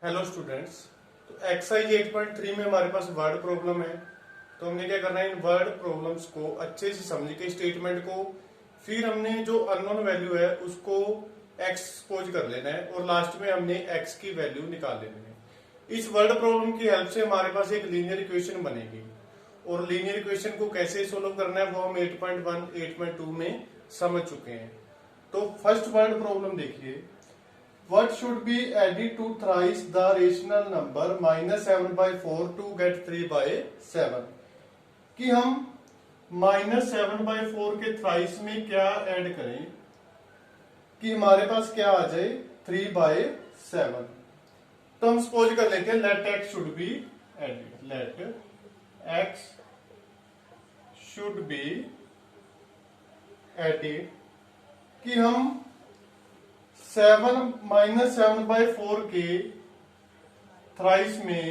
Hello students. तो exercise 8.3 में हमारे पास वर्ड प्रॉब्लम है। तो हमने क्या करना है, इन वर्ड प्रॉब्लम्स को अच्छे से समझ के स्टेटमेंट को, फिर हमने जो अननोन वैल्यू है उसको एक्स सपोज कर लेना है और लास्ट में हमने एक्स की वैल्यू निकाल लेनी है। इस वर्ड प्रॉब्लम की हेल्प से हमारे पास एक लीनियर इक्वेशन बनेगी और लीनियर इक्वेशन को कैसे सोल्व करना है वो हम 8.1 8.2 में समझ चुके हैं। तो फर्स्ट वर्ड प्रॉब्लम देखिए, what should be added to thrice the rational number -7/4 to get 3/7। कि हम -7/4 के थ्राइस में क्या ऐड करें कि हमारे पास क्या आ जाए 3/7। तो हम सपोज कर लेते हैं let x should be added, let x should be added कि हम 7/4 के थ्राइस में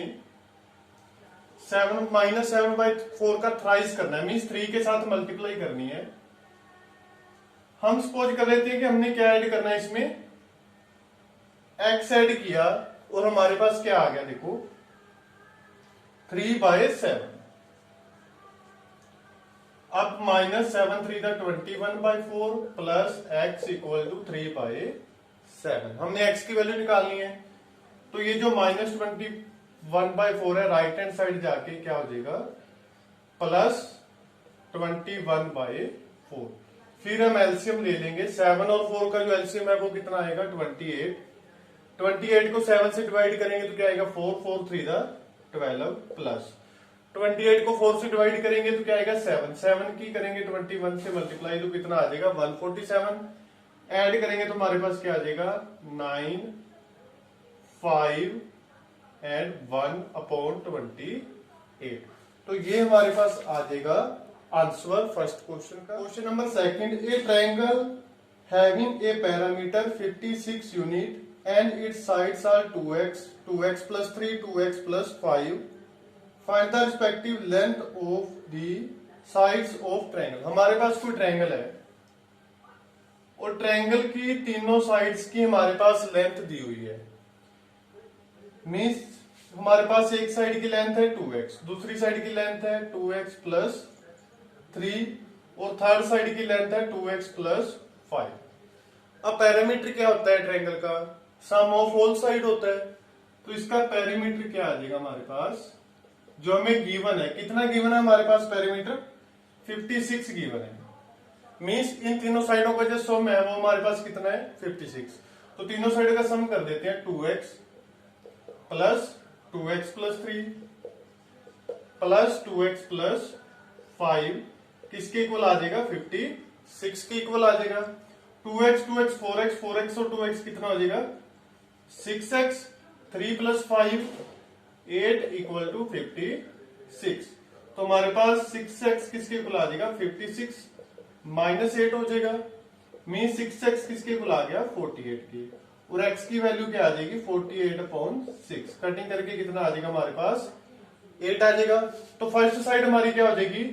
7/4 का थ्राइस करना है, मीन्स 3 के साथ मल्टीप्लाई करनी है। हम सपोज कर लेते हैं कि हमने क्या ऐड करना है, इसमें x ऐड किया और हमारे पास क्या आ गया, देखो 3/7। अब -7 3 21/4 प्लस x इक्वल टू 3/7। हमने x की वैल्यू निकालनी है। तो ये जो -21/4 है राइट हैंड साइड जाके क्या हो जाएगा प्लस 21/4। फिर हम एलसीएम ले लेंगे, 7 और 4 का जो एलसीएम है वो कितना आएगा 28। 28 को 7 से डिवाइड करेंगे तो क्या आएगा 4 4 3 12 प्लस 28 को 4 से डिवाइड करेंगे तो क्या आएगा 7 7 की करेंगे 21 से मल्टीप्लाई तो कितना आ जाएगा 147। ऐड करेंगे तो हमारे पास क्या आ जाएगा 9 5 एंड 1/28। तो ये हमारे पास आ जाएगा आंसर फर्स्ट क्वेश्चन का। Question number second, a triangle having a parameter 56 unit and its sides are 2x 2x + 3 2x + 5। Find the respective length of the sides of triangle. हमारे पास कोई ट्रायंगल है और ट्रायंगल की तीनों साइड्स की हमारे पास लेंथ दी हुई है। मींस हमारे पास एक साइड की लेंथ है 2x, दूसरी साइड की लेंथ है 2x + 3 और थर्ड साइड की लेंथ है 2x + 5। अब पैरामीटर क्या होता है ट्रायंगल का, सम ऑफ ऑल साइड होता है। तो इसका पैरामीटर क्या आ जाएगा हमारे पास, जो हमें गिवन है, कितना गिवन है हमारे पास पैरामीटर 56 गिवन है। मींस इन तीनों साइडों का जो सम है वो हमारे पास कितना है 56। तो तीनों साइड का सम कर देते हैं 2x + 2x + 3 + 2x + 5 किसके इक्वल आ जाएगा 56 के इक्वल आ जाएगा। 2x 2x 4x 4x और 2x कितना हो जाएगा 6x 3 + 5 8 = 56। तो हमारे पास 6x किसके इक्वल आ जाएगा 56 -8 हो जाएगा। मीन 6x किसके इक्वल आ गया 48 की, और x की वैल्यू क्या आ जाएगी 48/6। कटिंग करके कितना आ जाएगा हमारे पास 8 आ जाएगा। तो फर्स्ट साइड हमारी क्या हो जाएगी,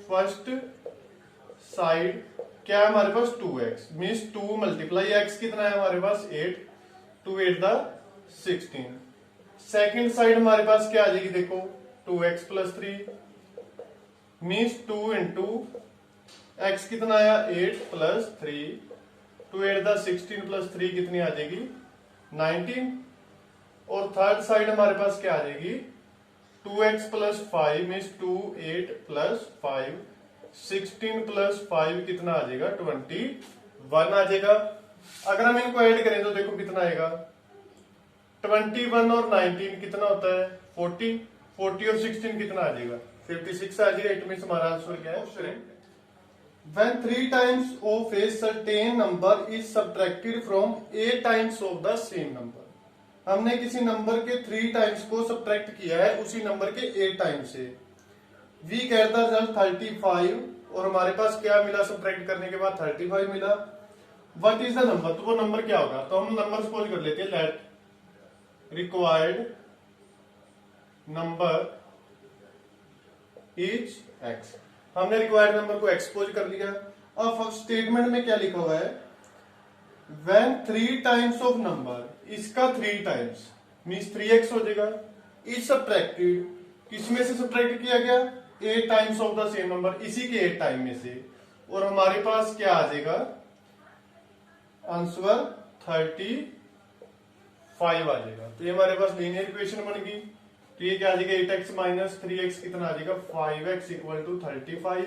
फर्स्ट साइड क्या है हमारे पास 2x, मीन्स 2 × x कितना है हमारे पास 8 2 8 16। सेकेंड साइड हमारे पास क्या आ जाएगी, देखो 2x + 3 मीन्स 2 × x कितना आया 8 + 3 2 8 16 + 3 कितनी आ जाएगी 19। और थर्ड साइड हमारे पास क्या आ जाएगी 2x + 5 मीन्स 2 8 + 5 16 + 5 कितना आ जाएगा 21 आ जाएगा। अगर हम इनको ऐड करें तो देखो कितना आएगा 21 और 19 कितना होता है 40 40 और 16 कितना आ जाएगा 56 आ जाएगा। इट मींस हमारा आंसर क्या है, when 3 times of a certain number is subtracted from a times of the same number। हमने किसी नंबर के 3 टाइम्स को सब्ट्रैक्ट किया है उसी नंबर के 8 टाइम से। वी गेट द रिजल्ट 35 और हमारे पास क्या मिला सब्ट्रैक्ट करने के बाद 35 मिला। व्हाट इज द नंबर, तो वो नंबर क्या होगा, तो हम नंबर सपोज कर लेते हैं let required number is x। हमने रिक्वायर्ड नंबर को एक्सपोज कर लिया। अब फर्स्ट स्टेटमेंट में क्या लिखा हुआ है, व्हेन 3 टाइम्स ऑफ नंबर इसका 3 टाइम्स मीन्स 3x हो जाएगा। इज सब्ट्रैक्टेड, किसमें से सब्ट्रैक्ट किया गया? 8 times of the same number, इसी के 8 टाइम में से। और हमारे पास क्या आ जाएगा? आंसर 35 आ जाएगा। तो ये हमारे पास लीनियर इक्वेशन बन गई। तो ये क्या आ जाएगा? 8x माइनस 3x कितना आ जाएगा? 5x equal to 35,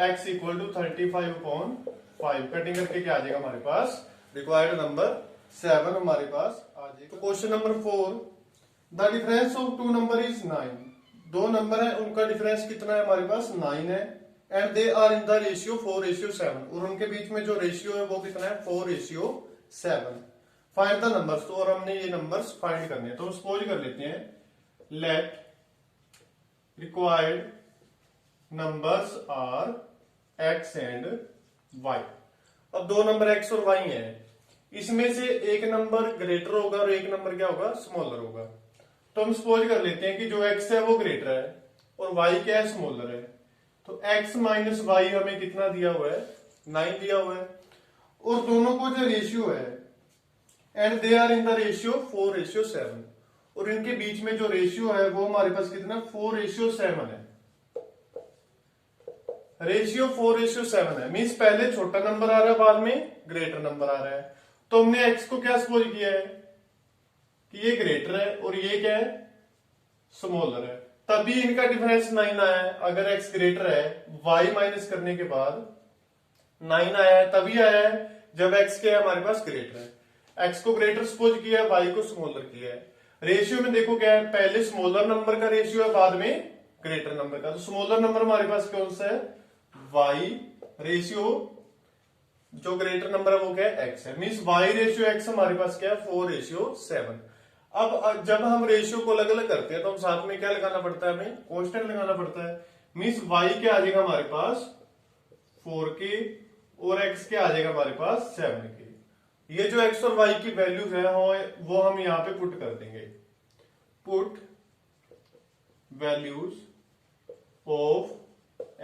x equal to 35 upon 5। Cutting करके क्या आ जाएगा हमारे पास? रिक्वायर्ड नंबर 7 हमारे पास आ जाएगा। तो question number 4, the difference of 2 number is 9। दो नंबर है, उनका डिफरेंस कितना है? हमारे पास 9 है। And they are in the ratio 4:7, और उनके बीच में जो रेशियो है वो कितना है? 4:7। Find the numbers. तो और हमने ये नंबर्स फाइंड करने हैं। तो सपोज कर लेते हैं, let required numbers are x and y। अब दो नंबर x और y हैं, इसमें से एक नंबर ग्रेटर होगा और एक नंबर क्या होगा? स्मॉलर होगा। तो हम सपोज कर लेते हैं कि जो x है वो ग्रेटर है और y क्या है? स्मॉलर है। तो x माइनस वाई हमें कितना दिया हुआ है? 9 दिया हुआ है। और दोनों को जो रेशियो है, and they are in the ratio 4:7, और इनके बीच में जो रेशियो है वो हमारे पास कितना? 4:7 है। रेशियो 4:7 है, मीन्स पहले छोटा नंबर आ रहा है, बाद में ग्रेटर नंबर आ रहा है। तो हमने x को क्या सपोज किया है कि ये ग्रेटर है और ये क्या है? स्मॉलर है। तभी इनका डिफरेंस 9 आया है। अगर x ग्रेटर है, y माइनस करने के बाद 9 आया है, तभी आया है जब x क्या है? हमारे पास ग्रेटर है। x को ग्रेटर सपोज किया है, y को स्मॉलर किया है। रेशियो में देखो क्या है? पहले स्मॉलर नंबर का रेशियो है, बाद में ग्रेटर नंबर का। तो स्मॉलर नंबर हमारे पास कौन सा है? y। रेशियो जो ग्रेटर नंबर है वो क्या है? x है। मीन्स y रेशियो x हमारे पास क्या है? 4:7। अब जब हम रेशियो को अलग अलग करते हैं तो हम साथ में क्या लगाना पड़ता है? हमें कांस्टेंट लगाना पड़ता है। मीन्स y क्या आ जाएगा हमारे पास? 4k, और x क्या आ जाएगा हमारे पास? 7k। ये जो x और y की वैल्यूज है वो हम यहां पे पुट कर देंगे। Put values of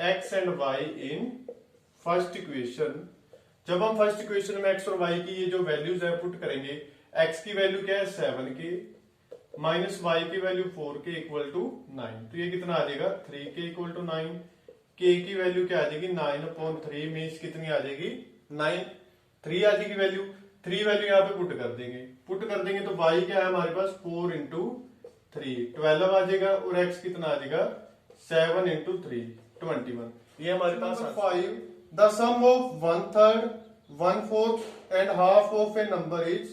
x and y in first equation. जब हम फर्स्ट इक्वेशन में x और y की ये जो वैल्यूज है पुट करेंगे, x की वैल्यू क्या है? 7k, माइनस y की वैल्यू 4k इक्वल टू 9। तो ये कितना आ जाएगा? 3k equal to 9। k की वैल्यू क्या आ जाएगी? 9/3 मीन्स कितनी आ जाएगी? 9। 3 आ जाएगी वैल्यू। 3 वैल्यू यहाँ पे पुट कर देंगे। पुट कर देंगे तो y क्या है हमारे पास? 4 इंटू 3 12 आ जाएगा, और x कितना आ जाएगा? 7 इंटू 3 21। ये हमारे पास 5, the sum of 1/3, 1/4 and half of a number is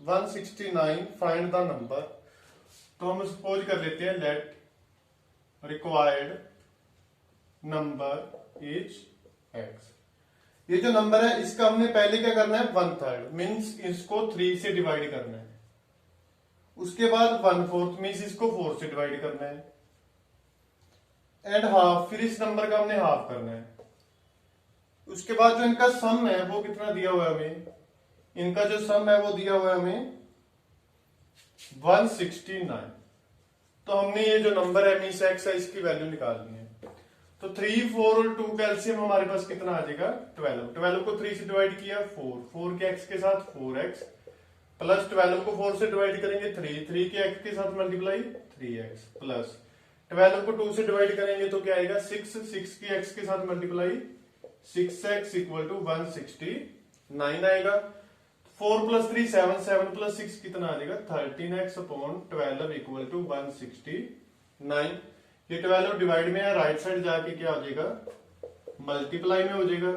169। Find the number. तो हम सपोज कर लेते हैं, let required number is x। ये जो नंबर है इसका हमने पहले क्या करना है? 1/3 मीन्स इसको 3 से डिवाइड करना है। उसके बाद 1/4 मीन्स इसको 4 से डिवाइड करना है। एंड हाफ, फिर इस नंबर का हमने हाफ करना है। उसके बाद जो इनका सम है वो कितना दिया हुआ है हमें? इनका जो सम है वो दिया हुआ है हमें 169। तो हमने ये जो नंबर है मीन्स x है, इसकी वैल्यू निकालनी है। तो 3, 4 और 2 का एलसीएम हमारे पास कितना आ जाएगा? 12। 12 को 3 से डिवाइड किया 4 के x के साथ 4x, प्लस 12 को 4 से डिवाइड करेंगे 3 के x के साथ मल्टीप्लाई 3x, प्लस 12 को 2 से डिवाइड करेंगे तो क्या आएगा? 6 के x के साथ मल्टीप्लाई 6x इक्वल टू 169 आएगा। 4 प्लस 3 7, 7 प्लस 6 कितना आ जाएगा? 13x upon 12 equal to 169। ये 12 डिवाइड में है, राइट साइड जाके क्या हो जाएगा? मल्टीप्लाई में हो जाएगा।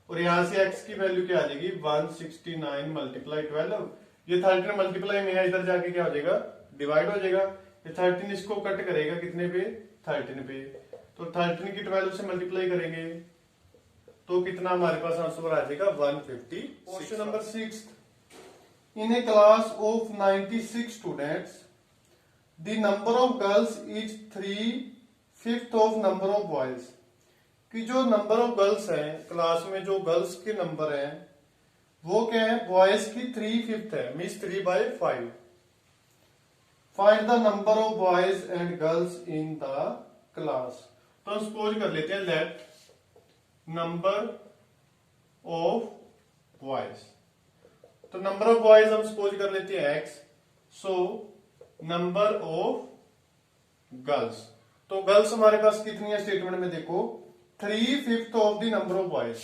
और यहां से x की वैल्यू क्या आ जाएगी? 169 मल्टीप्लाई 12। ये 13 मल्टीप्लाई में है, इधर जाके क्या हो जाएगा? डिवाइड हो जाएगा। ये 13 इसको कट करेगा कितने पे? 13 पे। तो 13 की 12 से मल्टीप्लाई करेंगे तो कितना हमारे पास आंसर आ जाएगा? 150। Question number 6, in A class of 96 students the number of girls is 3/5 of number of boys. कि जो नंबर ऑफ गर्ल्स हैं क्लास में, जो गर्ल्स के नंबर हैं वो क्या है? बॉयज की 3/5 है, means 3/5। Find the number of boys and girls in the class. तो हम सपोज कर लेते हैं, लेट नंबर ऑफ बॉयज तो नंबर ऑफ बॉयज हम सपोज कर लेते हैं x, so number of girls, तो गर्ल्स हमारे पास कितनी है स्टेटमेंट में देखो 3/5 of the number of boys,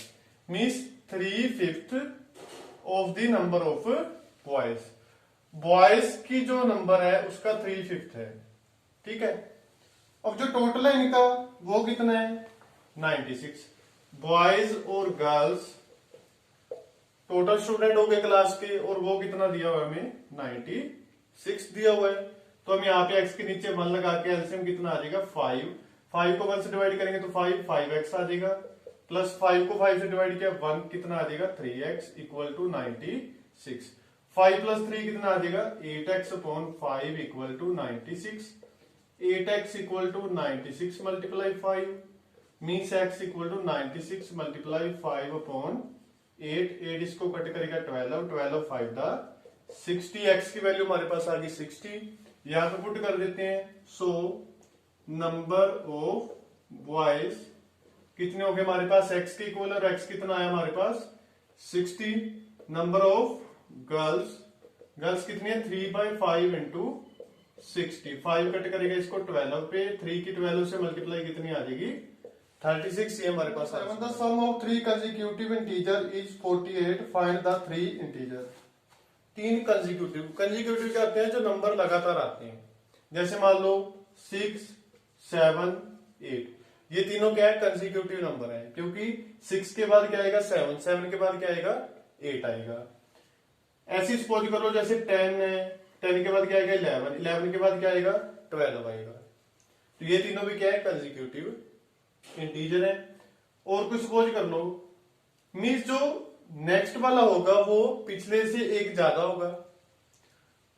means 3/5 of the number of boys, boys की जो नंबर है उसका 3/5 है, ठीक है। अब जो टोटल है इनका वो कितना है 96, बॉयज और गर्ल्स टोटल स्टूडेंट हो गए क्लास के, और वो कितना दिया हुआ है हमें 96 दिया हुआ है। तो हम यहाँ पे x के नीचे 1 लगा के एलसीएम कितना आ जाएगा 5, 5 को 1 से डिवाइड करेंगे तो 5x आ जाएगा, प्लस 5 को 5 से डिवाइड किया 1 कितना आ जाएगा 3x इक्वल टू 96, 5 प्लस 3 कितना आ जाएगा 8x upon 5 equal to 96, 8x equal to 96 multiply 5 means x equal to 96 multiply 5 upon 8, 8 इसको कट करेगा 12, 12 5 दा 60, x की वैल्यू हमारे पास आ गई 60, यहां पे पुट कर देते हैं। सो नंबर ऑफ बॉयज कितने हो गए हमारे पास x के इक्वल, और x कितना आया हमारे पास 60, नंबर ऑफ गर्ल्स, गर्ल्स कितनी है 3/5 इंटू 60, 5 कट करेगा इसको 12 पे, 3 की 12 से मल्टीप्लाई कितनी आ जाएगी 36, ये हमारे पास। The sum of 3 consecutive integer is 48, find the 3 integer. 3 consecutive, consecutive क्या आते हैं जो नंबर लगातार आते हैं, जैसे मान लो 6 7 8, ये तीनों क्या है कंसेक्यूटिव नंबर है, क्योंकि 6 के बाद क्या आएगा 7, 7 के बाद क्या आएगा 8 आएगा। ऐसी सपोज करो जैसे 10 है, 10 के बाद क्या आएगा 11, 11 के बाद क्या आएगा 12 आएगा, तो ये तीनों भी क्या है कंसेक्यूटिव इंटीजर है। और कुछ सपोज कर लो, मीन्स जो नेक्स्ट वाला होगा वो पिछले से एक ज्यादा होगा,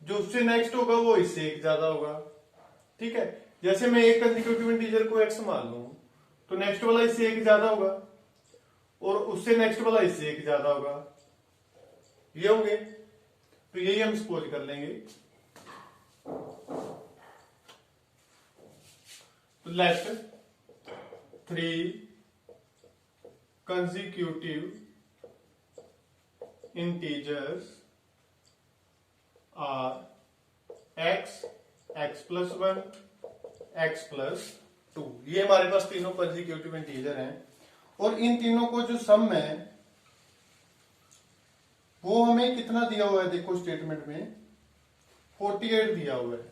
जो उससे नेक्स्ट होगा वो इससे एक ज्यादा होगा, ठीक है। जैसे मैं एक कंसेक्यूटिव इंटीजर को x मान लूं, तो नेक्स्ट वाला इससे एक ज्यादा होगा, और उससे नेक्स्ट वाला इससे एक ज्यादा होगा, ये होंगे, तो यही हम सपोज कर लेंगे। तो late 3 consecutive integers are x, x plus 1, x plus 2, ये हमारे पास तीनों consecutive इंटीजर हैं, और इन तीनों को जो सम है वो हमें कितना दिया हुआ है, देखो स्टेटमेंट में 48 दिया हुआ है,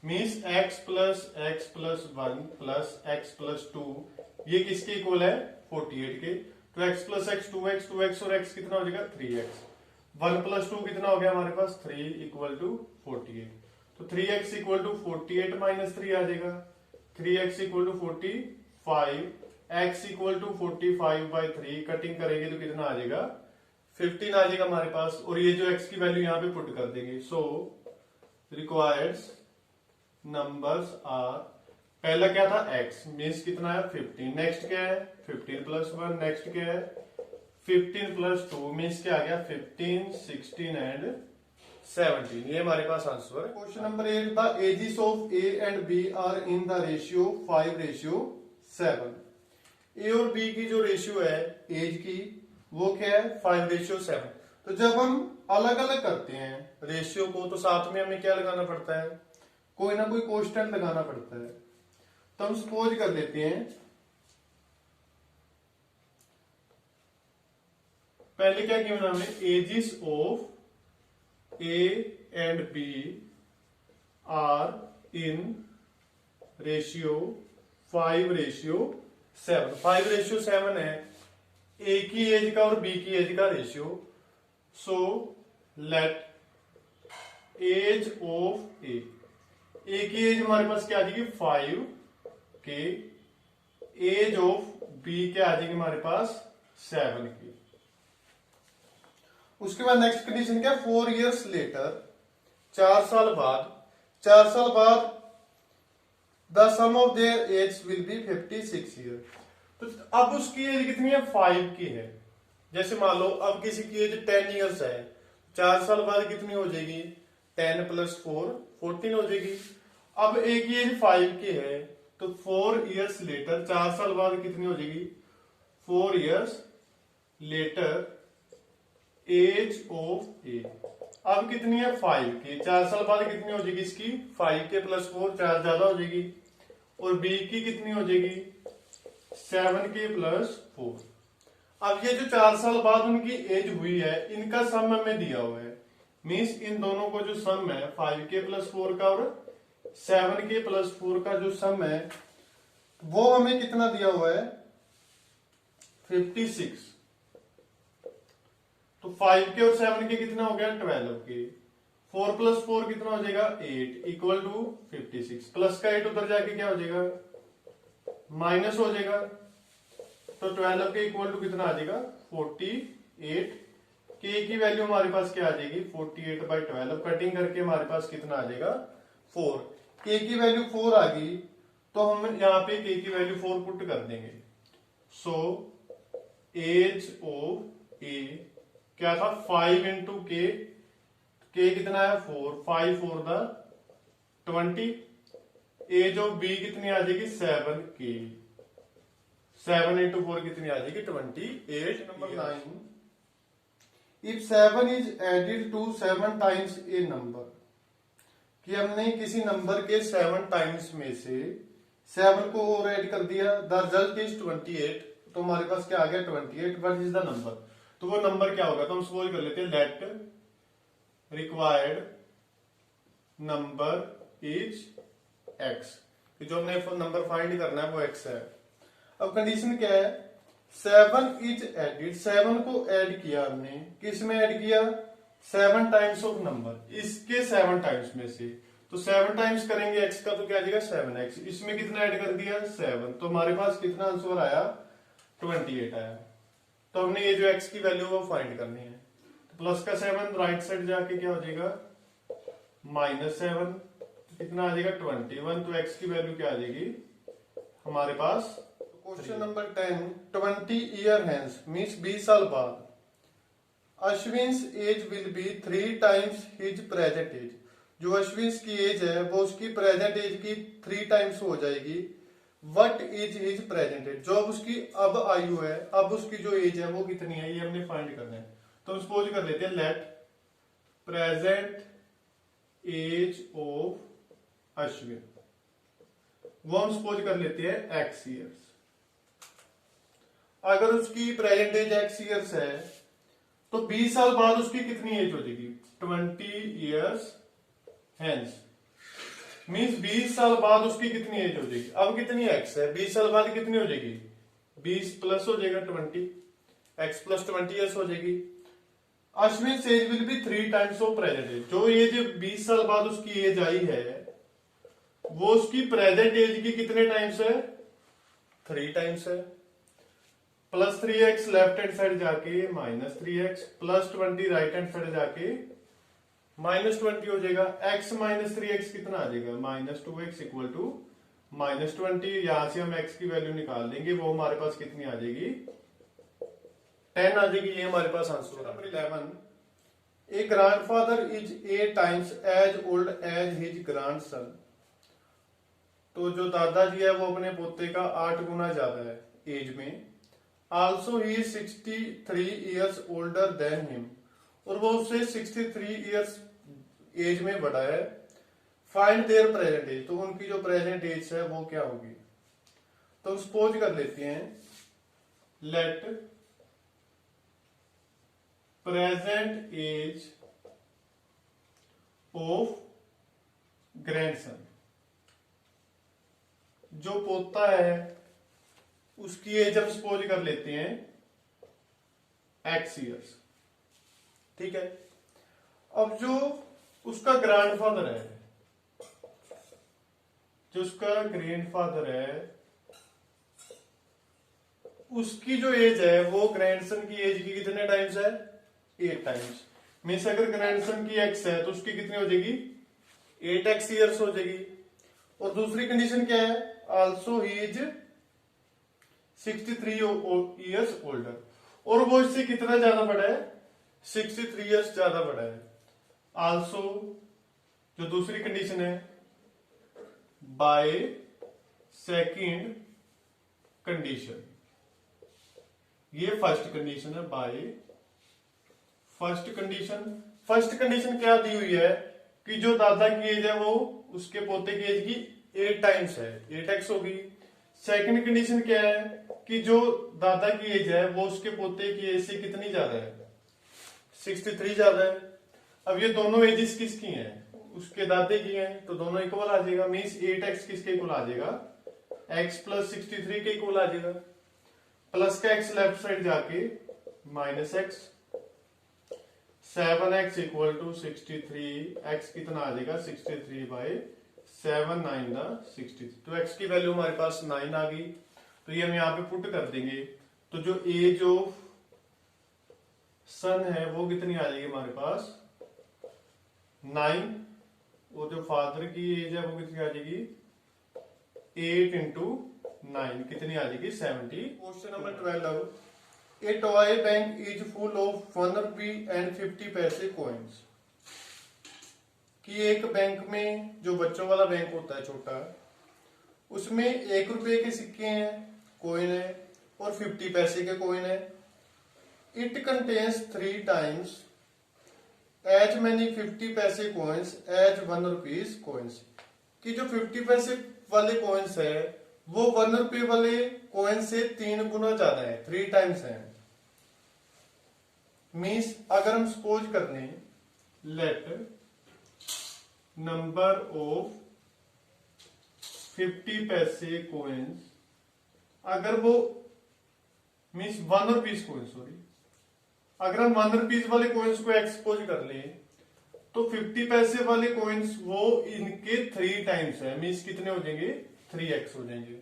means x plus 1 plus x plus 2 ये किसके इक्वल है 48 के, तो x plus x 2x 2x और x कितना हो जाएगा 3x, 1 प्लस 2 कितना हो गया हमारे पास 3 इक्वल टू 48, तो 3x इक्वल टू 48 माइनस 3 आ जाएगा, 3x equal to 45, x equal to 45/3 cutting करेंगे तो कितना आ जाएगा 15 आ जाएगा हमारे पास, और ये जो x की वैल्यू यहाँ पे पुट कर देंगे। सो रिक्वायर्ड नंबर्स आर, पहला क्या था x मीन्स कितना है 15, नेक्स्ट क्या है 15 प्लस 1, नेक्स्ट क्या है 15 प्लस 2 मीन्स क्या आ गया 15 16 एंड 17, ये हमारे पास आंसर है। Question number 8, the ages of a and b are in the ratio 5:7, a और b की जो रेशियो है एज की वो क्या है 5:7, तो जब हम अलग अलग करते हैं रेशियो को तो साथ में हमें क्या लगाना पड़ता है, कोई ना कोई कोष्टक लगाना पड़ता है। तो हम सपोज कर लेते हैं, पहले क्या किया हमने ages of A and B are in ratio 5:7, 5:7 है ए की एज का और बी की एज का ratio. So let age of A की एज हमारे पास क्या आ जाएगी 5 के, एज ऑफ बी क्या आ जाएगी हमारे पास 7 की। उसके बाद नेक्स्ट कंडीशन क्या 4 years लेटर, 4 साल बाद the sum of their age will be 56 year, तो अब उसकी एज कितनी है 5 की है। जैसे मान लो अब किसी की एज 10 years है, 4 साल बाद कितनी हो जाएगी 10 + 4 14 हो जाएगी। अब एक की एज 5 की है तो 4 years लेटर, 4 साल बाद कितनी हो जाएगी 4 years लेटर एज ऑफ ए। अब कितनी है 5 की, 4 साल बाद कितनी हो जाएगी इसकी 5 के प्लस 4, 4 ज्यादा हो जाएगी। और बी की कितनी हो जाएगी 7 के प्लस 4। अब ये जो 4 साल बाद उनकी एज हुई है इनका सम हमें दिया हुआ है, मीन्स इन दोनों को जो सम है 5 के प्लस 4 का और 7 के प्लस 4 का जो सम है वो हमें कितना दिया हुआ है 56। तो 5 के और 7 के कितना हो गया 12 के, 4 प्लस 4 कितना हो जाएगा 8 इक्वल टू 56। प्लस का 8 उधर जाके क्या हो जाएगा माइनस हो जाएगा। तो 12 के इक्वल टू कितना आ जाएगा 48। के की वैल्यू हमारे पास क्या आ जाएगी 48/12। कटिंग करके हमारे पास कितना आ जाएगा 4। के की वैल्यू 4 आ गई तो हम यहाँ पे के की वैल्यू 4 पुट कर देंगे। सो एज ऑफ ए क्या था 5 इंटू के कितना है 4, 5 4 द 20। एज ऑफ बी कितनी आ जाएगी 7 के, 7 इंटू 4 कितनी आ जाएगी 28। Number 9, if 7 is added to 7 times a number, कि हमने किसी नंबर के 7 टाइम्स में से 7 को और ऐड कर दिया, द रिजल्ट इज 28। तो हमारे पास क्या आ गया 28। व्हाट इज द नंबर, तो वो नंबर क्या होगा, तो हम सपोज कर लेते हैं let required number is x. जो हमने नंबर फाइंड करना है वो एक्स है। अब कंडीशन क्या है 7 इज एडिड, 7 को ऐड किया हमने, किस में ऐड किया 7 टाइम्स ऑफ नंबर, इसके 7 टाइम्स में से। तो 7 टाइम्स करेंगे x का तो क्या आ जाएगा 7x, इसमें कितना ऐड कर दिया 7, तो हमारे पास कितना आंसर आया 28 आया। तो हमने ये जो x की वैल्यू वो फाइंड करनी है। तो प्लस का 7 राइट साइड जाके क्या हो जाएगा -7, कितना आ जाएगा 21। तो x की वैल्यू क्या आ जाएगी हमारे पास। Question number 10, 20 year hence means 20 साल बाद Ashwin's age will be 3 times his present age. जो अश्विन्स की एज है वो उसकी प्रेजेंट एज की 3 टाइम्स हो जाएगी। What is his present age, जो उसकी अब आयु है, अब उसकी जो एज है वो कितनी है, ये हमने फाइंड करना है। तो हम सपोज कर लेते हैं let present age of Ashwin, वो हम सपोज कर लेते हैं x ईयर्स। अगर उसकी प्रेजेंट एज x ईयर्स है तो 20 साल बाद उसकी कितनी एज हो जाएगी 20 ईयर्स हेंस, मीन्स 20 साल बाद उसकी कितनी एज हो जाएगी। अब कितनी x है 20 साल बाद कितनी हो जाएगी 20 प्लस हो जाएगा 20, x प्लस 20 ईयर्स हो जाएगी। Ashwin age will be 3 times of present age, जो एज 20 साल बाद उसकी एज आई है वो उसकी प्रेजेंट एज की कितने टाइम्स है 3 टाइम्स है। Plus 3x left hand side जाके -3x, plus 20 right hand side जाके -20 हो जाएगा। x -3x कितना आ जाएगा -2x इक्वल टू -20। यहां से हम x की वैल्यू निकाल देंगे, वो हमारे पास कितनी आ जाएगी 10 आ जाएगी। ये हमारे पास answer. Number 11, a grandfather is 8 times as old as his grandson. तो जो दादाजी है वो अपने पोते का 8 गुना ज्यादा है एज में। Also he is 63 years older than him, और वो उससे 63 ईयर्स एज में बड़ा है। फाइंड देयर प्रेजेंट एज, तो उनकी जो प्रेजेंट एज है वो क्या होगी। तो सपोज कर लेते हैं let present age of grandson, जो पोता है उसकी एज हम सपोज कर लेते हैं x ईयर्स, ठीक है। अब जो उसका ग्रैंडफादर है, जो उसका ग्रैंडफादर है उसकी जो एज है वो ग्रैंडसन की एज की कितने टाइम्स है 8 टाइम्स। मीन्स अगर ग्रैंडसन की x है तो उसकी कितनी हो जाएगी 8x ईयर्स हो जाएगी। और दूसरी कंडीशन क्या है also he is 63 years older, और वो इससे कितना ज्यादा बड़ा है 63 ईयर्स ज्यादा बड़ा है। आल्सो जो दूसरी कंडीशन है बाय सेकंड कंडीशन, ये फर्स्ट कंडीशन है बाय फर्स्ट कंडीशन क्या दी हुई है कि जो दादा की एज है वो उसके पोते की एज की 8 टाइम्स है, 8x होगी। सेकंड कंडीशन क्या है कि जो दादा की एज है वो उसके पोते की एज से कितनी ज्यादा है, 63 ज्यादा है। अब ये दोनों एजेस किसकी हैं, उसके दादे की हैं, तो दोनों इक्वल आ जाएगा। मीन्स 8x किसके इक्वल आ जाएगा, x प्लस 63 के इक्वल आ जाएगा। प्लस का x लेफ्ट साइड जाके minus x, 7x equal to 63, x कितना आ जाएगा 63 बाई 7, 9 दा 63, तो x की वैल्यू हमारे पास 9 आ गई। तो ये हम यहाँ पे पुट कर देंगे, तो जो एज ऑफ सन है वो कितनी आ जाएगी हमारे पास 9, और जो फादर की एज है वो कितनी आ जाएगी 8 इंटू 9 कितनी आ जाएगी 70। Question number 12, A toy bank is full of 1 rupee and 50 paise coins. कि एक बैंक में, जो बच्चों वाला बैंक होता है छोटा, उसमें 1 रुपए के सिक्के हैं, कॉइन है, और 50 पैसे के कॉइन है। It contains 3 times as many 50 paise coins as 1 rupees coins. कि जो 50 पैसे वाले कॉइन्स है वो 1 रुपए वाले कॉइन से 3 गुना ज्यादा है, 3 टाइम्स है। मीन्स अगर हम सपोज कर लें, let number of 50 paise coins, अगर वो मीन्स 1 रुपीज कॉइन, सॉरी, अगर हम 1 रुपीज वाले कॉइन्स को एक्सपोज कर लें तो 50 पैसे वाले कॉइन्स वो इनके 3 टाइम्स है। मीन्स कितने हो जाएंगे 3x हो जाएंगे।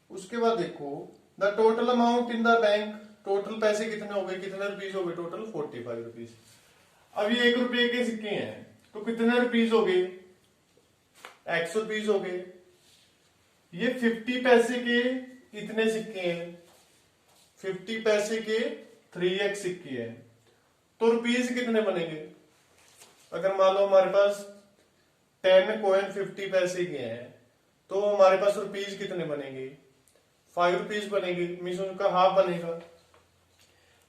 उसके बाद देखो, the total amount in the bank, total पैसे कितने हो गए, कितने रुपीज हो गए टोटल 45 रुपीज। अब ये 1 रुपए के सिक्के हैं तो कितने रुपीज हो गए, x रुपीज हो गए। ये 50 पैसे के इतने सिक्के हैं, 50 पैसे के 3x सिक्के हैं, तो रुपीज कितने बनेंगे। अगर मान लो हमारे पास 10 कॉइन 50 पैसे के हैं तो हमारे पास रुपीज कितने बनेंगे, 5 रुपीज बनेंगे। मीन्स उनका हाफ बनेगा।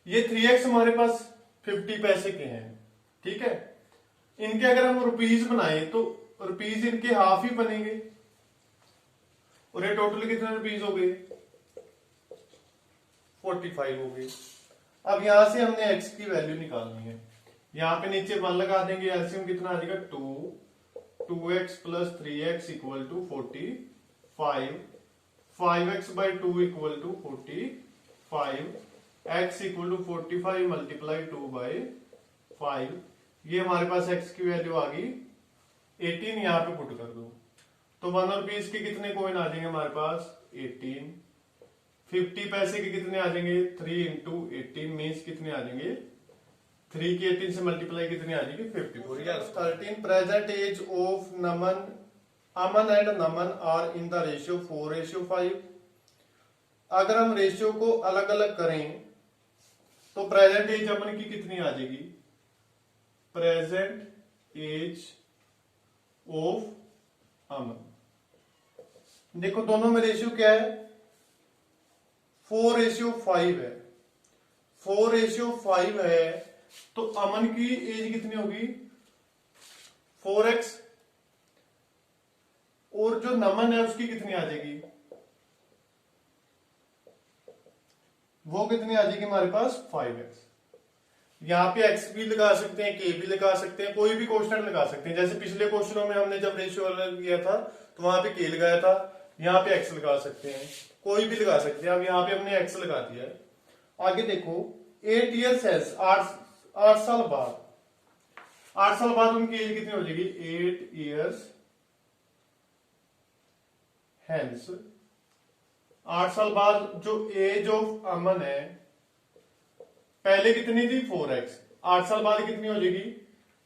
ये 3x हमारे पास 50 पैसे के हैं, ठीक है। इनके अगर हम रुपीज बनाए तो रुपीज इनके हाफ ही बनेंगे, और ये टोटल कितने रुपीज हो गए 45 हो गए। अब यहां से हमने x की वैल्यू निकालनी है। यहां पे नीचे 1 लगा देंगे, एलसीएम कितना आ जाएगा 2x plus 3x equal to 45, 5x by 2 equal to 45, x equal to 45 multiply 2 by 5। ये हमारे पास x की वैल्यू आ गई 18, यहां पे पुट कर दो तो 1 रुपीज के कितने कॉइन आ जाएंगे हमारे पास 18। 50 पैसे के कितने आ जाएंगे 3 इंटू 18, मीन्स कितने आ जाएंगे 3 की 18 से मल्टीप्लाई कितने आ जाएगी 54। 13 present age of Naman, Aman and Naman are in the ratio 4:5। अगर हम रेशियो को अलग अलग करें तो प्रेजेंट एज अमन की कितनी आ जाएगी, प्रेजेंट एज ऑफ अमन। देखो दोनों में रेशियो क्या है 4:5 है, 4:5 है, तो अमन की एज कितनी होगी 4x, और जो नमन है उसकी कितनी आ जाएगी, वो कितनी आ जाएगी हमारे पास 5x। यहां पे x भी लगा सकते हैं, k भी लगा सकते हैं, कोई भी क्वेश्चन लगा सकते हैं। जैसे पिछले क्वेश्चनों में हमने जब रेशियो अलग किया था तो वहां पे k लगाया था, यहाँ पे x लगा सकते हैं, कोई भी लगा सकते हैं। अब यहाँ पे हमने x लगा दिया है। आगे देखो 8 years है, 8 साल बाद, 8 साल बाद उनकी एज कितनी हो जाएगी 8 years hence। 8 साल बाद जो एज ऑफ अमन है पहले कितनी थी 4x, 8 साल बाद कितनी हो जाएगी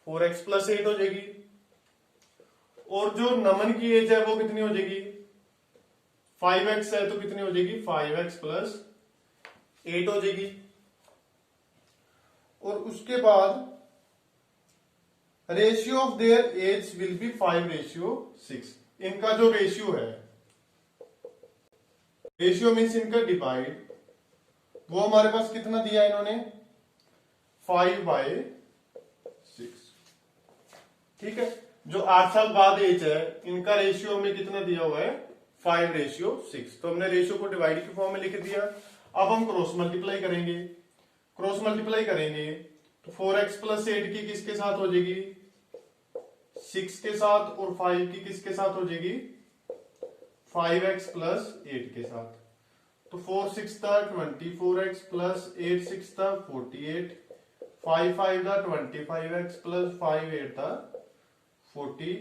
4x प्लस 8 हो जाएगी। और जो नमन की एज है वो कितनी हो जाएगी 5x है, तो कितनी हो जाएगी 5x प्लस 8 हो जाएगी। और उसके बाद ratio of their age will be 5:6। इनका जो रेशियो है, रेशियो मीन्स इनका डिवाइड, वो हमारे पास कितना दिया इन्होंने 5/6। ठीक है, जो 8 साल बाद एज है इनका रेशियो हमें कितना दिया हुआ है 5/6। तो हमने रेशियो को डिवाइड के फॉर्म में लिख दिया। अब हम क्रॉस मल्टीप्लाई करेंगे। क्रॉस मल्टीप्लाई करेंगे तो 4x + 8 की किसके साथ हो जाएगी 6 के साथ, और 5 की किसके साथ हो जाएगी 5x + 8 के साथ। तो 4 6 था 24x + 8 6 था 48, 5 5 था 25x + 5 8 था 40,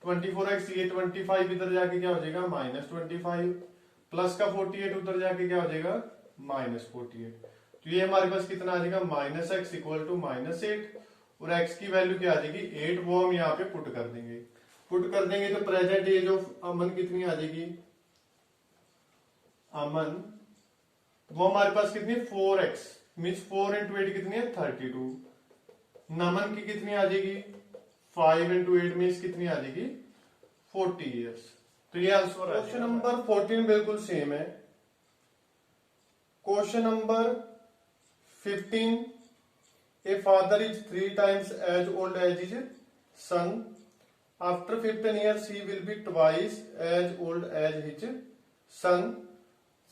24x ये 25 इधर जाके क्या हो जाएगा -25, प्लस का 48 उधर जाके क्या हो जाएगा -48। तो ये हमारे पास कितना आ जाएगा -x = -8, और x की वैल्यू क्या आ जाएगी 8, वो हम यहाँ पे पुट कर देंगे। पुट कर देंगे तो प्रेजेंट एज ऑफ अमन कितनी आ जाएगी, अमन वो हमारे पास कितनी 4x मीन्स 4 × 8 कितनी है 32। नमन की कितनी आ जाएगी 5 × 8 मीन्स कितनी आ जाएगी 40 इयर्स। तो ये आंसर है। क्वेश्चन नंबर 14 बिल्कुल सेम है। Question number 15, a father is 3 times as old as his son. After 15 years he will be twice as old as his son.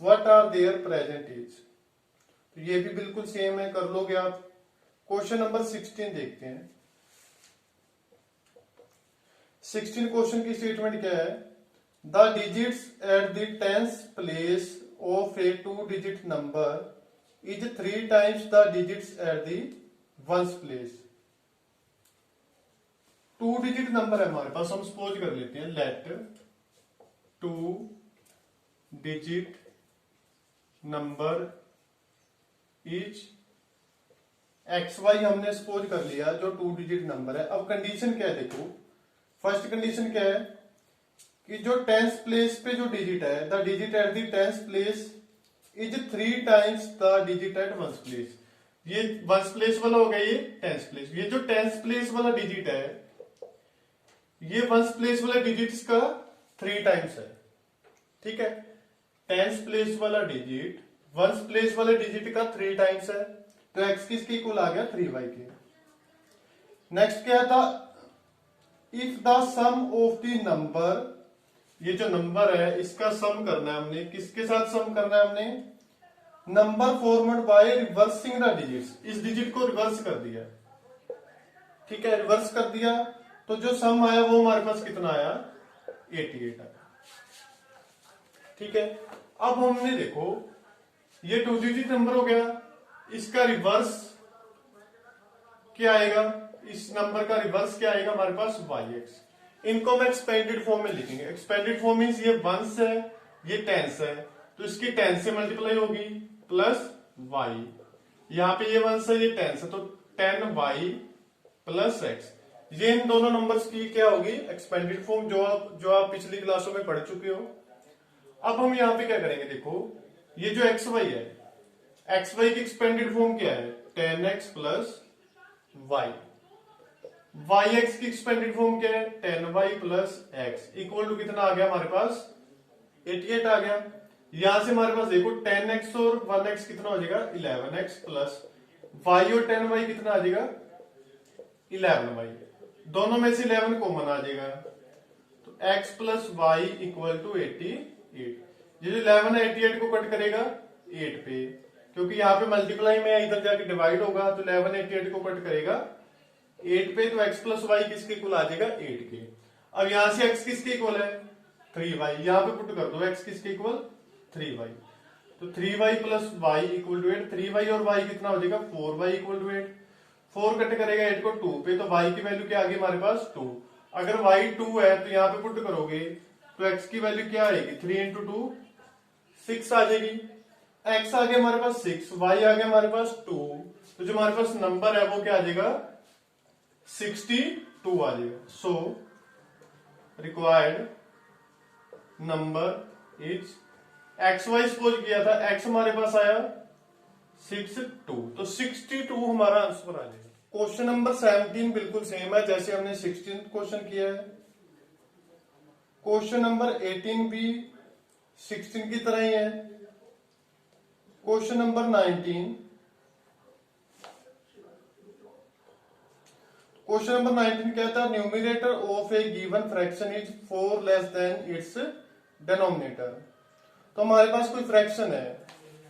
What are their present age? तो ये भी बिल्कुल same है, कर लोगे आप। क्वेश्चन नंबर 16 देखते हैं। 16 क्वेश्चन की स्टेटमेंट क्या है, the digits at the tenth place of a 2-digit number is 3 times the digits at the ones place. 2-digit number है हमारे पास, हम सपोज कर लेते हैं let 2-digit number is XY हमने सपोज कर लिया जो 2-digit नंबर है। अब कंडीशन क्या है देखो, फर्स्ट कंडीशन क्या है कि जो 10th प्लेस पे जो डिजिट है the digit at the 10th place is 3 times the digit at ones place. ये वंस प्लेस वाला हो गया, ये 10th प्लेस। ये जो 10th प्लेस वाला डिजिट है ये वंस प्लेस वाला डिजिट का 3 times है। ठीक है, 10th प्लेस वाला डिजिट वंस प्लेस वाले डिजिट का 3 times है। तो x किसके इक्वल आ गया 3y के। नेक्स्ट क्या था, if the sum of the number, ये जो नंबर है इसका सम करना है हमने, किसके साथ सम करना है हमने, number formed by reversing the digits. इस डिजिट को रिवर्स कर दिया, ठीक है, रिवर्स कर दिया तो जो सम आया वो हमारे पास कितना आया 88 आया। ठीक है, अब हमने देखो ये 2-digit नंबर हो गया, इसका रिवर्स क्या आएगा, इस नंबर का रिवर्स क्या आएगा हमारे पास yx। इनको हम एक्सपेंडेड फॉर्म में लिखेंगे। एक्सपेंडेड फॉर्म मींस ये वंस है ये टेंस है, तो इसकी 10 से मल्टीप्लाई होगी प्लस y। यहाँ पे ये वंस है ये टेंस है, तो 10y प्लस x। ये इन दोनों नंबर्स की क्या होगी एक्सपेंडेड फॉर्म, जो आप पिछली क्लासों में पढ़ चुके हो। अब हम यहाँ पे क्या करेंगे देखो, ये जो xy है xy की एक्सपेंडेड फॉर्म क्या है 10x प्लस y। yx की एक्सपेंडेड फॉर्म क्या है 10y plus x equal to कितना आ गया हमारे पास 88 आ गया। यहां से हमारे पास देखो 10x और 1x कितना हो जाएगा 11x प्लस y और 10y कितना आ जाएगा 11y। दोनों में से 11 कॉमन आ जाएगा, तो x plus y equal to 88। ये जो 11 है 88 को कट करेगा 8 पे, क्योंकि यहाँ पे मल्टीप्लाई में इधर जाके डिवाइड होगा, तो 11 88 को कट करेगा 8 पे, तो x प्लस वाई किसके इक्वल आ जाएगा 8 के। अब यहां से x किसके इक्वल है 3y, यहाँ पे पुट कर दो x किसके इक्वल 3y, तो 3y plus y equal to 8। 3y और y कितना हो जाएगा 4y इक्वल टू 8। 4 कट करेगा 8 को 2 पे, तो y की वैल्यू क्या आ गई हमारे पास 2। अगर y 2 है तो यहाँ पे पुट करोगे तो x की वैल्यू क्या आएगी 3 × 2 6 आ जाएगी। x आ गया हमारे पास 6, y आ गया हमारे पास 2, तो जो हमारे पास नंबर है वो क्या आ जाएगा 62 आ जाएगा। So required number is xy suppose किया था, x हमारे पास आया 62, तो 62 हमारा आंसर आ जाएगा। क्वेश्चन नंबर 17 बिल्कुल सेम है जैसे हमने 16 क्वेश्चन किया है। क्वेश्चन नंबर 18 भी 16 की तरह ही है। क्वेश्चन नंबर 19, क्वेश्चन नंबर 19 कहता है numerator of A given fraction is 4 less than it's denominator. तो हमारे पास कोई फ्रैक्शन है,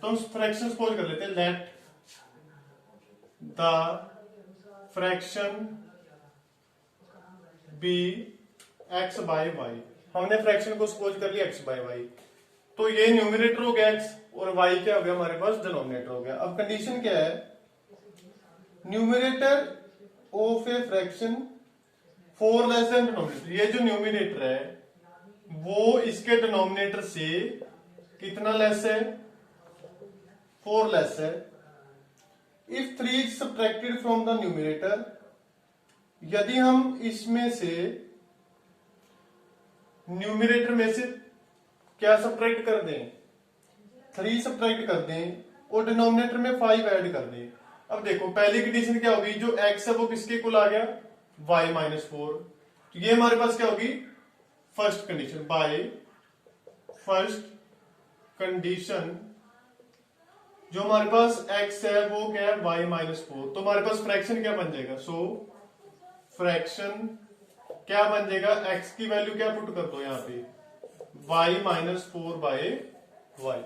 तो हम फ्रैक्शन सपोज कर लेते हैं let the fraction be x by y. हमने फ्रैक्शन को सपोज कर लिया एक्स बाय वाई, तो ये न्यूमिनेटर हो गया एक्स और वाई क्या हो गया हमारे पास डिनोमिनेटर हो गया। अब कंडीशन क्या है, numerator of a fraction 4 less than denominator. ये जो न्यूमिनेटर है वो इसके डिनोमिनेटर से कितना लेस है, 4 लेस है। If 3 is subtracted from the numerator, यदि हम इसमें से न्यूमिनेटर में से क्या सब्ट्रैक्ट कर दें, 3 सब्ट्रैक्ट कर दें और डिनोमिनेटर में 5 ऐड कर दें। अब देखो पहली कंडीशन क्या होगी, जो x है वो किसके इक्वल आ गया, y माइनस 4। तो ये हमारे पास क्या होगी first condition. By first condition जो हमारे पास x है वो क्या है y माइनस 4। तो हमारे पास फ्रैक्शन क्या बन जाएगा, सो फ्रैक्शन क्या बन जाएगा, x की वैल्यू क्या पुट कर दो यहाँ पे y माइनस 4 बाय y।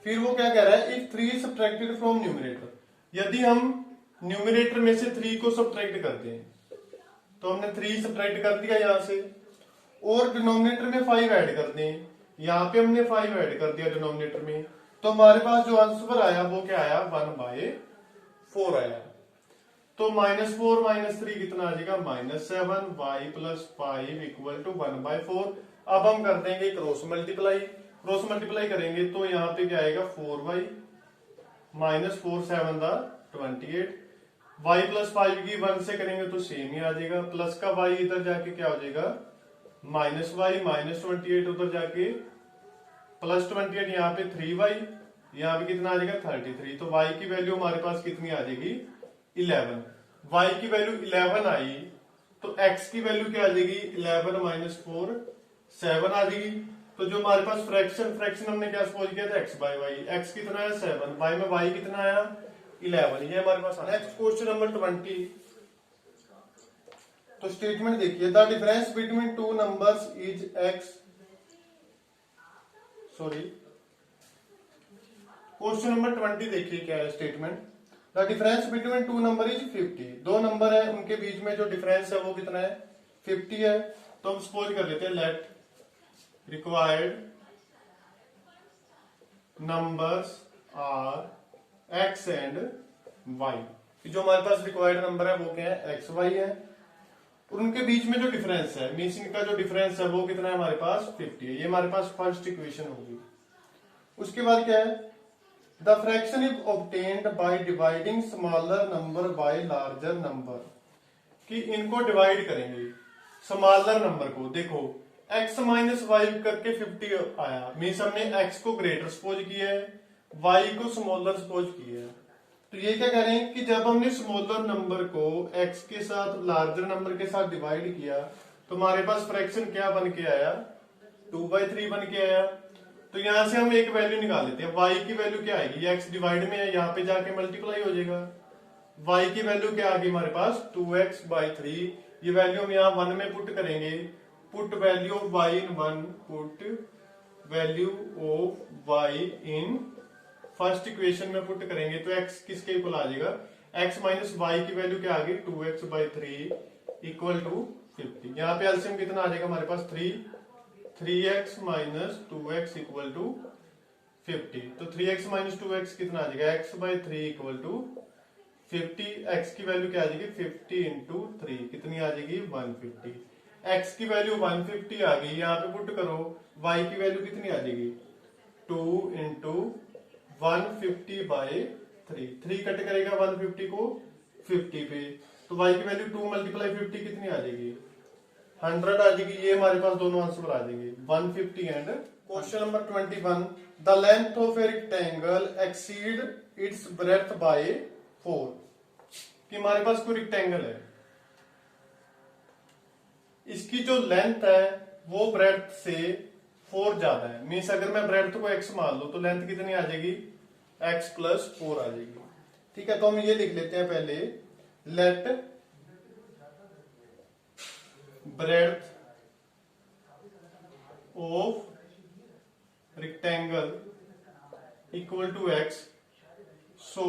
फिर वो क्या कह रहा है, इफ 3 सब्ट्रैक्टेड फ्रॉम न्यूमिनेटर, यदि हम न्यूमिनेटर में से 3 को सब्ट्रैक्ट कर दें, तो हमने 3 सब्ट्रैक्ट कर दिया यहां से और डिनोमिनेटर में 5 ऐड कर दें, यहां पे हमने 5 ऐड कर दिया डिनोमिनेटर में, तो हमारे पास जो आंसर आया वो क्या आया 1 बाय 4 आया। तो -4 -3 कितना आ जाएगा -7 y plus 5 equal to 1 by 4। अब हम कर देंगे क्रॉस मल्टीप्लाई, क्रॉस मल्टीप्लाई करेंगे तो यहाँ पे क्या आएगा 4y -4 7 28, y प्लस 5 की 1 से करेंगे तो सेम ही आ जाएगा, प्लस का y इधर जाके क्या हो जाएगा -y -28 उधर जाके प्लस 28, यहाँ पे 3y, यहाँ पे कितना आ जाएगा 33। तो y की वैल्यू हमारे पास कितनी आ जाएगी 11। y की वैल्यू 11 आई तो x की वैल्यू क्या आ जाएगी 11 -4 7 आ जाएगी। तो जो हमारे पास फ्रैक्शन हमने क्या सपोज किया था x बाय वाई, x कितना है 7, y में y कितना आया 11, ये हमारे पास। Next question number 20। तो स्टेटमेंट देखिए, the difference between two numbers is x, sorry question number 20 देखिए क्या है statement. The difference between two number is 50। दो नंबर है उनके बीच में जो डिफरेंस है वो कितना है 50 है। तो हम सपोज कर लेते हैं let required numbers are x and y। जो हमारे पास रिक्वायर्ड नंबर है वो क्या है x y है और उनके बीच में जो डिफरेंस है मींस इनका जो डिफरेंस है वो कितना है हमारे पास 50 है। ये हमारे पास फर्स्ट इक्वेशन होगी। उसके बाद क्या है, the fraction is obtained by dividing smaller number by larger number, कि इनको डिवाइड करेंगे स्मॉलर नंबर को। देखो x माइनस वाई करके 50 आया, मीन्स हमने x को ग्रेटर सपोज किया है, y को स्मॉलर सपोज किया है। तो ये क्या कह रहे हैं कि जब हमने स्मॉलर नंबर को x के साथ लार्जर नंबर के साथ डिवाइड किया तो हमारे पास फ्रैक्शन क्या बन के आया 2/3 बन के आया। तो यहां से हम एक वैल्यू निकाल लेते हैं, y की वैल्यू क्या आएगी, ये x डिवाइड में है यहाँ पे जाके मल्टीप्लाई हो जाएगा। y की वैल्यू क्या आ गई हमारे पास 2x/3। ये वैल्यू हम यहाँ 1 में पुट करेंगे, put value of y in 1, put value of y in first equation में पुट करेंगे तो x किसके इक्वल आ जाएगा, x माइनस वाई की वैल्यू क्या आ गई 2x/3 इक्वल टू 50। यहाँ पे एलसीएम कितना आ जाएगा हमारे पास 3x minus 2x equal to 50। तो 3x माइनस 2x कितना आ जाएगा x/3 इक्वल टू 50। x की वैल्यू क्या आ जाएगी 50 इंटू 3 कितनी आ जाएगी 150। x की वैल्यू 150 आ गई, यहाँ पे पुट करो y की वैल्यू कितनी आ जाएगी 2 इंटू 150/3। 3 कट करेगा 150 को 50 पे, तो y की वैल्यू 2 मल्टीप्लाई 50 कितनी आ जाएगी 100 आ जाएगी। ये हमारे पास दोनों आंसर आ जाएंगे 150 and. Question number 21, the length of a rectangle exceed its breadth by 4। कि हमारे पास कोई रेक्टेंगल है, इसकी जो लेंथ है वो ब्रेड्थ से 4 ज्यादा है, मीन्स अगर मैं ब्रेड्थ को x मान लो तो लेंथ कितनी आ जाएगी x + 4 आ जाएगी। ठीक है, तो हम ये लिख लेते हैं पहले, let breadth of rectangle equal to x, so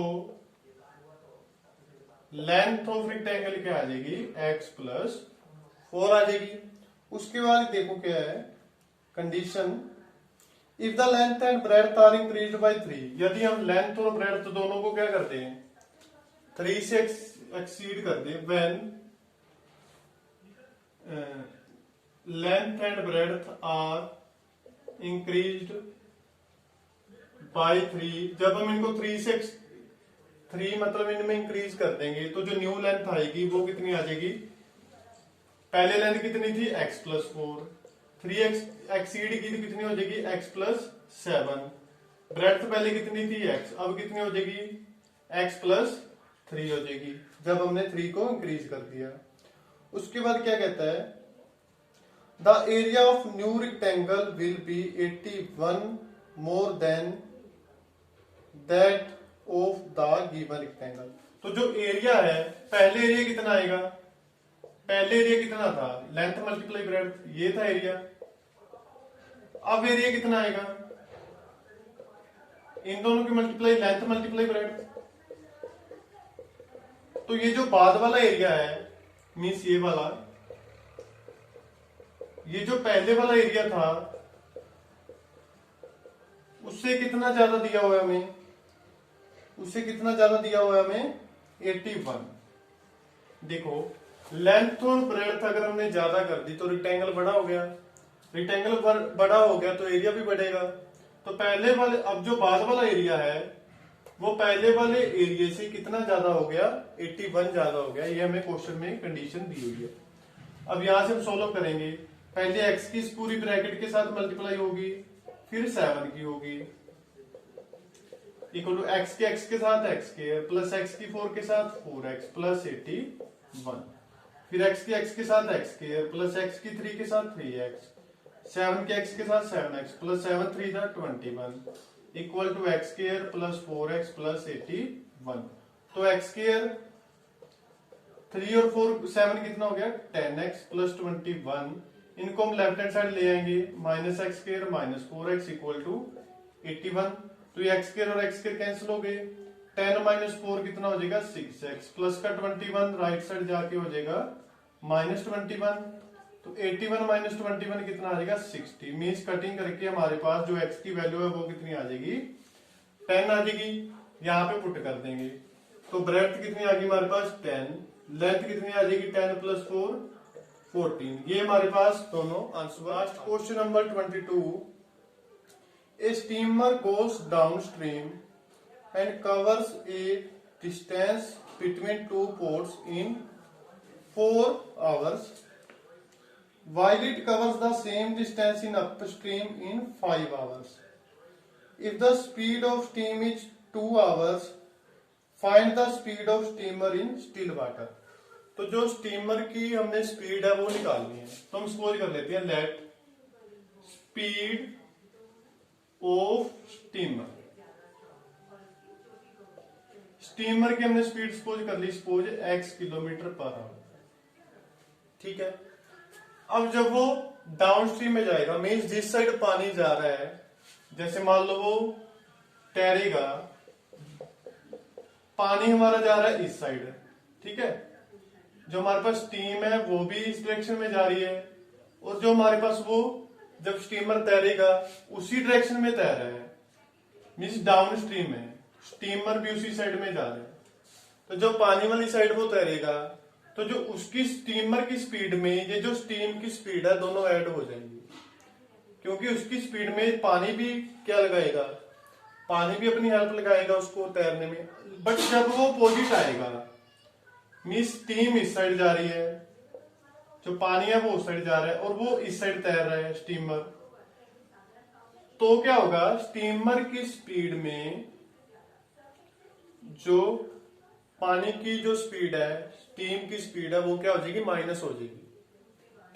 length of rectangle क्या आ जाएगी, x प्लस 4 आ जाएगी। उसके बाद देखो क्या है condition, if the length and breadth are increased by 3, यदि हम लेंथ और ब्रेड्थ दोनों को क्या करते हैं 3 से एक्सीड कर दे, when length and breadth are increased by 3, जब हम इनको 3 मतलब इनमें इंक्रीज कर देंगे तो जो न्यू लेंथ आएगी वो कितनी आ जाएगी, पहले लेंथ कितनी थी x प्लस 4, 3x एक्सीड की तो कितनी हो जाएगी x प्लस 7, ब्रेड्थ पहले कितनी थी x, अब कितनी हो जाएगी x प्लस 3 हो जाएगी जब हमने 3 को इंक्रीज कर दिया। उसके बाद क्या कहता है, the area of new rectangle will be 81 more than that of the given rectangle. तो जो एरिया है, पहले एरिया कितना आएगा, पहले एरिया कितना था लेंथ मल्टीप्लाई ब्रेड्थ, ये था एरिया। अब एरिया कितना आएगा, इन दोनों की मल्टीप्लाई लेंथ मल्टीप्लाई ब्रेड्थ। तो ये जो बाद वाला एरिया है मीन्स ये वाला, ये जो पहले वाला एरिया था उससे कितना ज्यादा दिया हुआ है हमें, उससे कितना ज्यादा दिया हुआ है हमें 81। देखो लेंथ और ब्रेड्थ अगर हमने ज्यादा कर दी तो रेक्टेंगल बड़ा हो गया, रेक्टेंगल बड़ा हो गया तो एरिया भी बढ़ेगा। तो पहले वाले, अब जो बाद वाला एरिया है वो पहले वाले एरिया से कितना ज्यादा हो गया, 81 ज्यादा हो गया। ये हमें क्वेश्चन में कंडीशन दी हुई है। अब यहां से हम सोल्व करेंगे, पहले x की इस पूरी ब्रैकेट के साथ मल्टीप्लाई होगी, फिर 7 की होगी इक्वल टू x के साथ x स्क्वायर प्लस x की 4 के साथ 4x प्लस 81, फिर x के साथ x स्क्वायर प्लस x की 3 के साथ 3x, 7 के x के साथ 7x प्लस 7 3 था 21 equal to x square plus 4x plus 81। तो x स्क्वायर 3 और 4 7 कितना हो गया 10x प्लस 21, इनको हम लेफ्ट हैंड साइड ले आएंगे, minus x square minus 4x equal to 81। तो ये एक्स स्क्वायर और एक्स स्क्वायर कैंसिल हो गए, 10 माइनस 4 कितना हो जाएगा 6x प्लस का 21 राइट साइड जाके हो जाएगा माइनस 21। तो 81 माइनस 21 कितना आ जाएगा 60, मीन्स कटिंग करके हमारे पास जो x की वैल्यू है वो कितनी आ जाएगी 10 आ जाएगी, यहाँ पे पुट कर देंगे। तो ब्रेड्थ कितनी आ गई हमारे पास 10, लेंथ कितनी आ जाएगी 10 प्लस 4 14। ये हमारे पास दोनों answer. Last question number 22, a steamer goes downstream and covers a distance between two ports in 4 hours while it covers the same distance in upstream in 5 hours. If the speed of steam is 2 hours, find the speed of steamer in still water. तो जो steamer की हमने speed है वो निकालनी है। तो हम सपोज कर लेते हैं let speed of steamer, steamer की हमने स्पीड सपोज कर ली, suppose x kilometre per hour, ठीक है। अब जब वो डाउन स्ट्रीम में जाएगा, मीन्स जिस साइड पानी जा रहा है, जैसे मान लो वो तैरेगा, पानी हमारा जा रहा है इस साइड, ठीक है, जो हमारे पास स्टीम है वो भी इस डायरेक्शन में जा रही है, और जो हमारे पास वो जब स्टीमर तैरेगा उसी डायरेक्शन में तैर रहा है, मीन्स डाउन स्ट्रीम है, स्टीमर भी उसी साइड में जा रहा है। तो जब पानी वाली साइड वो तैरेगा तो जो उसकी स्टीमर की स्पीड में ये जो स्टीम की स्पीड है दोनों ऐड हो जाएंगी, क्योंकि उसकी स्पीड में पानी भी क्या लगाएगा, पानी भी अपनी हेल्प लगाएगा उसको तैरने में। बट जब वो अपोजिट आएगा, मीन्स स्टीम इस साइड जा रही है, जो पानी है वो उस साइड जा रहा है और वो इस साइड तैर रहा है स्टीमर, तो क्या होगा, स्टीमर की स्पीड में जो पानी की जो स्पीड है, स्टीम की स्पीड है, वो क्या हो जाएगी माइनस हो जाएगी,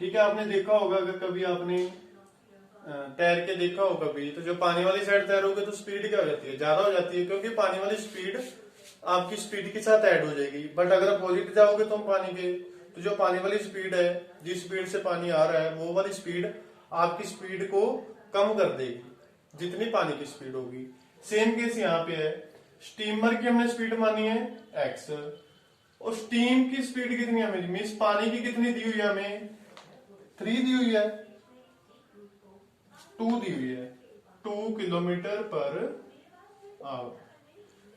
ठीक है। आपने देखा होगा, अगर कभी आपने तैर के देखा होगा भी, तो जो पानी वाली साइड तैरोगे तो स्पीड क्या हो जाती है, ज्यादा हो जाती है, क्योंकि पानी वाली स्पीड आपकी स्पीड के साथ ऐड हो जाएगी। बट अगर अपोजिट जाओगे तो पानी के, तो जो पानी वाली स्पीड है, जिस स्पीड से पानी आ रहा है, वो वाली स्पीड आपकी स्पीड को कम कर देगी जितनी पानी की स्पीड होगी। सेम केस यहाँ पे है, स्टीमर की हमने स्पीड मानी है x, और स्टीम की स्पीड कितनी हमें, मीन्स पानी की कितनी दी हुई है हमें, 3 दी हुई है, 2 दी हुई है, 2 किलोमीटर पर आवर।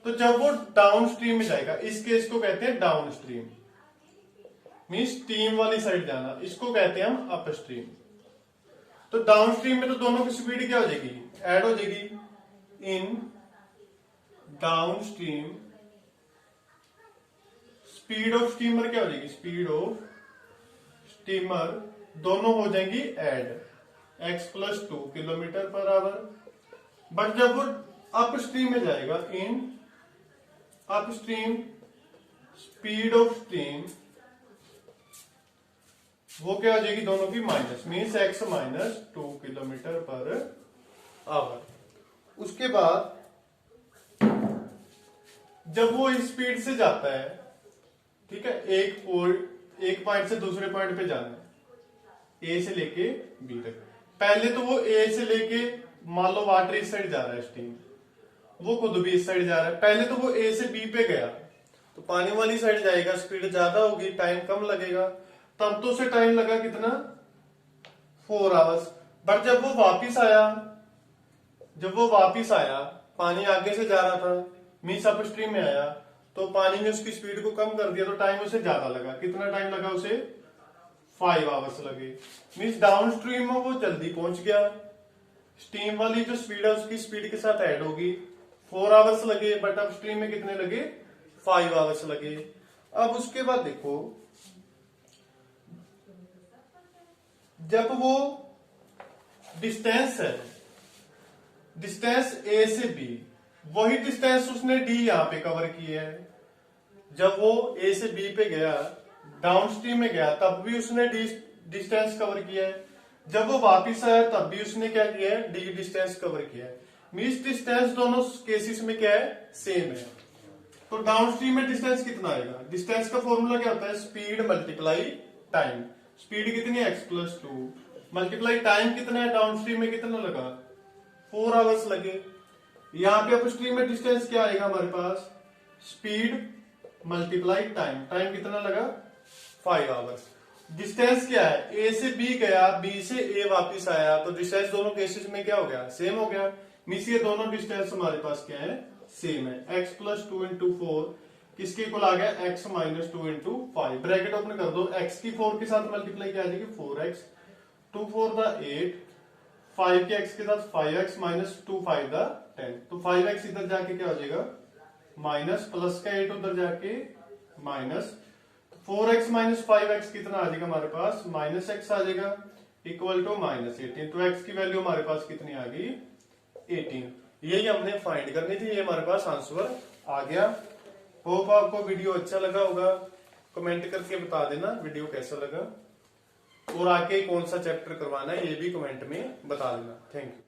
तो जब वो डाउन स्ट्रीम में जाएगा, इस केस को कहते हैं डाउन स्ट्रीम, मीन्स स्टीम वाली साइड जाना, इसको कहते हैं हम अप स्ट्रीम। तो डाउन स्ट्रीम में तो दोनों की स्पीड क्या हो जाएगी, ऐड हो जाएगी। In downstream speed of steamer क्या हो जाएगी, स्पीड ऑफ स्टीमर दोनों हो जाएंगी add, x plus 2 kilometre per hour. But जब वो अप स्ट्रीम में जाएगा, in upstream speed of stream वो क्या हो जाएगी, दोनों की minus, means x minus 2 kilometre per hour. उसके बाद जब वो इस स्पीड से जाता है, ठीक है, एक पॉइंट से दूसरे पॉइंट पे जाना है, ए से लेके बी तक। पहले तो वो ए से लेके, मान लो वाटर इस साइड जा रहा है स्टीम, वो खुद भी इस साइड जा रहा है, पहले तो वो ए से बी पे गया, तो पानी वाली साइड जाएगा, स्पीड ज्यादा होगी, टाइम कम लगेगा, तब तो उसे टाइम लगा कितना, 4 आवर्स। बट जब वो वापिस आया, पानी आगे से जा रहा था, मीन्स अप स्ट्रीम में आया, तो पानी ने उसकी स्पीड को कम कर दिया, तो टाइम उसे ज्यादा लगा। कितना टाइम लगा उसे, 5 आवर्स लगे। मीन्स डाउन स्ट्रीम में वो जल्दी पहुंच गया, स्टीम वाली जो स्पीड है उसकी स्पीड के साथ ऐड होगी, 4 आवर्स लगे, बट अप स्ट्रीम में कितने लगे, 5 आवर्स लगे। अब उसके बाद देखो, जब वो डिस्टेंस है, डिस्टेंस ए से बी, वही डिस्टेंस उसने डी यहां पे कवर की है। जब वो ए से बी पे गया, डाउन स्ट्रीम में गया, तब भी उसने डी डिस्टेंस कवर किया है। जब वो वापिस आया, तब भी उसने क्या किया है, डी डिस्टेंस कवर किया है। मीन्स डिस्टेंस दोनों केसेस में क्या है, सेम है। तो डाउन स्ट्रीम में डिस्टेंस कितना आएगा, डिस्टेंस का फॉर्मूला क्या होता है, स्पीड मल्टीप्लाई टाइम। स्पीड कितनी है, x प्लस 2 मल्टीप्लाई टाइम कितना है, डाउन स्ट्रीम में कितना लगा, 4 आवर्स लगे। यहाँ पे अप स्ट्रीम में डिस्टेंस क्या आएगा हमारे पास, स्पीड मल्टीप्लाई टाइम, टाइम कितना लगा, 5 आवर्स। डिस्टेंस क्या है, ए से बी गया, बी से ए वापिस आया, तो डिस्टेंस दोनों केसेस में क्या हो गया, सेम हो गया। मीन्स ये दोनों डिस्टेंस हमारे पास क्या है, सेम है। x प्लस 2 इंटू 4 किसके इक्वल आ गया, x minus 2 into 5। Bracket open कर दो, x की 4 के साथ मल्टीप्लाई क्या आ जाएगी, 4x, 2 4 दा 8, 5 के x के साथ 5x माइनस 2 5 दा 10। तो 5x इधर जाके क्या हो जाएगा, माइनस, प्लस का 8 उधर जाके माइनस, 4x माइनस 5x कितना आ जाएगा हमारे पास, माइनस x आ जाएगा, इक्वल टू माइनस 18। तो x की वैल्यू हमारे पास कितनी आ गई, 18। यही हमने फाइंड करनी थी, ये हमारे पास आंसर आ गया। होप आपको वीडियो अच्छा लगा होगा, कमेंट करके बता देना वीडियो कैसा लगा, और आगे कौन सा चैप्टर करवाना है ये भी कमेंट में बता देना। Thank you.